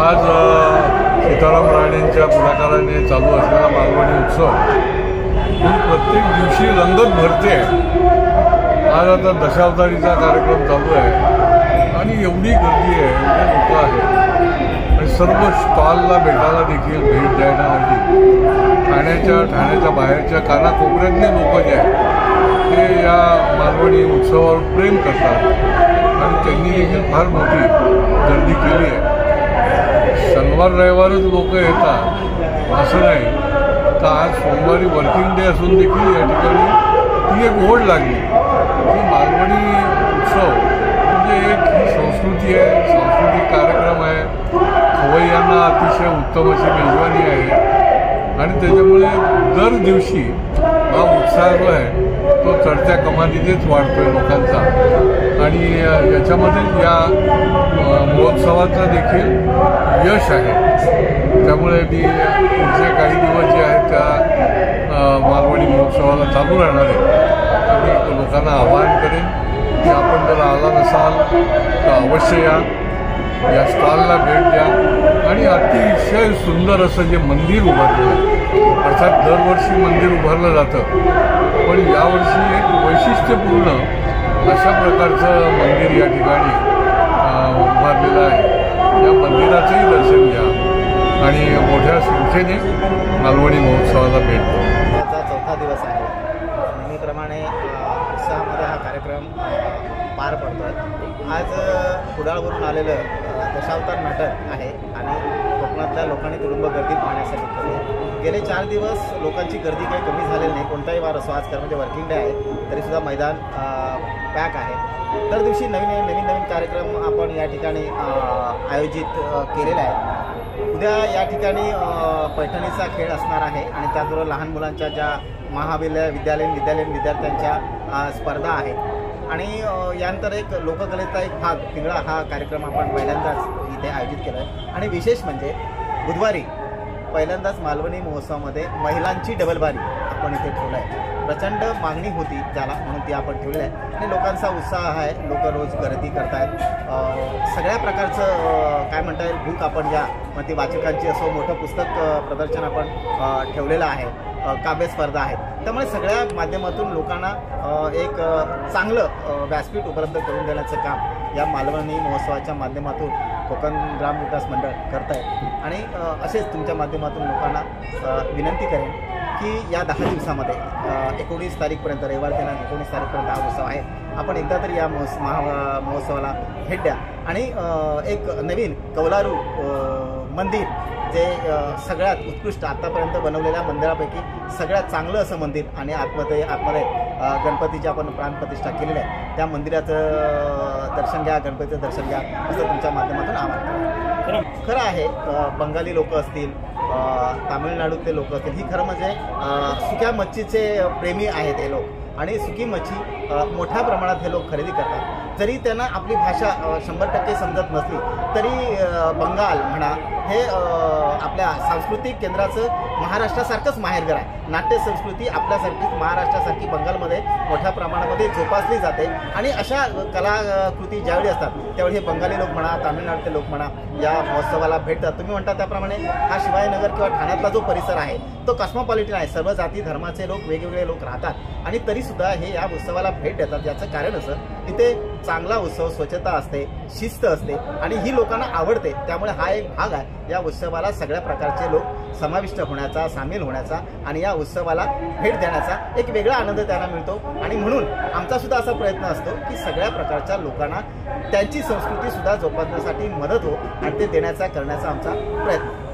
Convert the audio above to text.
आज सीताराम राणेंच्या पुढाकाराने चालू असलेला मालवणी उत्सव प्रत्येक दिवशी रंगत भरते आहे। आज आता दशावतारीचा कार्यक्रम चालू आहे आणि एवढी गर्दी आहे, एवढे लोक आहेत आणि सर्व स्टॉलला भेटायला देखील भेट देण्यासाठी ठाण्याच्या बाहेरच्या कानाकोपऱ्यातले लोक जे आहेत ते या मालवणी उत्सवावर प्रेम करतात आणि त्यांनी देखील फार मोठी गर्दी केली आहे। शनिवार रविवारच लोक येतात असं नाही, तर आज सोमवारी वर्किंग डे असून देखील या ठिकाणी ती एक ओढ लागली की मालवणी उत्सव म्हणजे एक ही संस्कृती आहे, सांस्कृतिक कार्यक्रम आहे, खवय्यांना अतिशय उत्तम अशी मेजवानी आहे आणि त्याच्यामुळे दर दिवशी हा उत्साह जो आहे तो चढत्या कमानीनेच वाढतोय लोकांचा आणि याच्यामध्ये या महोत्सवाचं देखील यश आहे। त्यामुळे मी पुढचे काही दिवस जे आहेत त्या मालवणी महोत्सवाला चालू राहणार आहे। मी लोकांना आवाहन करेन की आपण जर आला नसाल तर अवश्य या स्टॉलला भेट द्या आणि अतिशय सुंदर असं जे मंदिर उभारलेलं आहे, अर्थात दरवर्षी मंदिर उभारलं जातं पण यावर्षी एक वैशिष्ट्यपूर्ण अशा प्रकारचं मंदिर या ठिकाणी उभारलेलं आहे। या मंदिराचंही दर्शन घ्या आणि मोठ्या संख्येने मालवणी महोत्सवाला भेट द्या। आजचा चौथा दिवस आहे। नेहमीप्रमाणे उत्साहामध्ये हा कार्यक्रम पार पडतोय। आज कुडाळवरून आलेलं दशावतार नाटक आहे आणि कोकणातल्या लोकांनी तुडुंब गर्दी पाहण्यासाठी केली। गेले 4 दिवस लोकांची गर्दी काही कमी झालेली नाही, कोणताही वार असो। आज म्हणजे वर्किंग डे आहे तरीसुद्धा मैदान पॅक आहे। दर दिवशी नवीन कार्यक्रम आपण या ठिकाणी आयोजित केलेला आहे। उद्या या ठिकाणी पैठणीचा खेळ असणार आहे आणि त्याचबरोबर लहान मुलांच्या ज्या विद्यालयीन विद्यार्थ्यांच्या स्पर्धा आहेत आणि यानंतर एक लोककलेचा एक भाग पिंगळा हा कार्यक्रम आपण पहिल्यांदाच इथे आयोजित केला आहे। आणि विशेष म्हणजे बुधवारी पहिल्यांदाच मालवणी महोत्सवामध्ये महिलांची डबलबारी आपण इथे ठेवला आहे। प्रचंड मागणी होती त्याला, म्हणून ती आपण ठेवली आहे आणि लोकांचा उत्साह आहे। लोक रोज गर्दी करतायत, सगळ्या प्रकारचं काय म्हणता येईल भूक आपण या मग ती वाचकांची असो, मोठं पुस्तक प्रदर्शन आपण ठेवलेलं आहे, काव्य स्पर्धा आहेत। त्यामुळे सगळ्या माध्यमातून लोकांना एक चांगलं व्यासपीठ उपलब्ध करून देण्याचं काम या मालवणी महोत्सवाच्या माध्यमातून कोकण ग्राम विकास मंडळ करत आहे। आणि असेच तुमच्या माध्यमातून लोकांना विनंती करेन की या 10 दिवसामध्ये 19 तारीखपर्यंत रविवार दिनांक 19 तारीखपर्यंत हा उत्सव आहे। आपण एकदा तरी या महोत्सवाला भेट द्या आणि एक नवीन कौलारू मंदिर जे सगळ्यात उत्कृष्ट आतापर्यंत बनवलेल्या मंदिरापैकी सगळ्यात चांगलं असं मंदिर आणि आतमध्ये गणपतीची आपण प्राणप्रतिष्ठा केलेली आहे, त्या मंदिराचं दर्शन घ्या, गणपतीचं दर्शन घ्या असं तुमच्या माध्यमातून आवाहन खरं आहे। बंगाली लोक असतील, तामिळनाडूतले लोक असतील, ही खरं म्हणजे सुक्या मच्छीचे प्रेमी आहेत हे लोक आणि सुकी मच्छी मोठ्या प्रमाणात हे लोक खरेदी करतात। जरी त्यांना आपली भाषा 100% समजत नसली तरी बंगाल म्हणा हे आपल्या सांस्कृतिक केंद्राचं महाराष्ट्रासारखंच माहेरघर आहे। नाट्य संस्कृती आपल्यासारखीच महाराष्ट्रासारखी बंगालमध्ये मोठ्या प्रमाणामध्ये जोपासली जाते आणि अशा कलाकृती ज्यावेळी असतात त्यावेळी हे बंगाली लोक म्हणा, तामिळनाडूचे लोक म्हणा या महोत्सवाला भेटतात। तुम्ही म्हणता त्याप्रमाणे हा शिवाजीनगर किंवा ठाण्यातला जो परिसर आहे तो कॉस्मोपॉलिटन आहे, सर्व जाती धर्माचे लोक वेगवेगळे लोक राहतात आणि तरीसुद्धा हे या उत्सवाला भेट देतात। याचं कारण असं इथे चांगला उत्सव, स्वच्छता असते, शिस्त असते आणि ही लोकांना आवडते। त्यामुळे हा एक भाग आहे या उत्सवाला सगळ्या प्रकारचे लोक समाविष्ट होण्याचा, सामील होण्याचा आणि या उत्सवाला भेट देण्याचा एक वेगळा आनंद त्यांना मिळतो। आणि म्हणून आमचा सुद्धा असा प्रयत्न असतो की सगळ्या प्रकारच्या लोकांना त्यांची संस्कृती सुद्धा जोपासण्यासाठी मदत हो आणि ते करण्याचा आमचा प्रयत्न।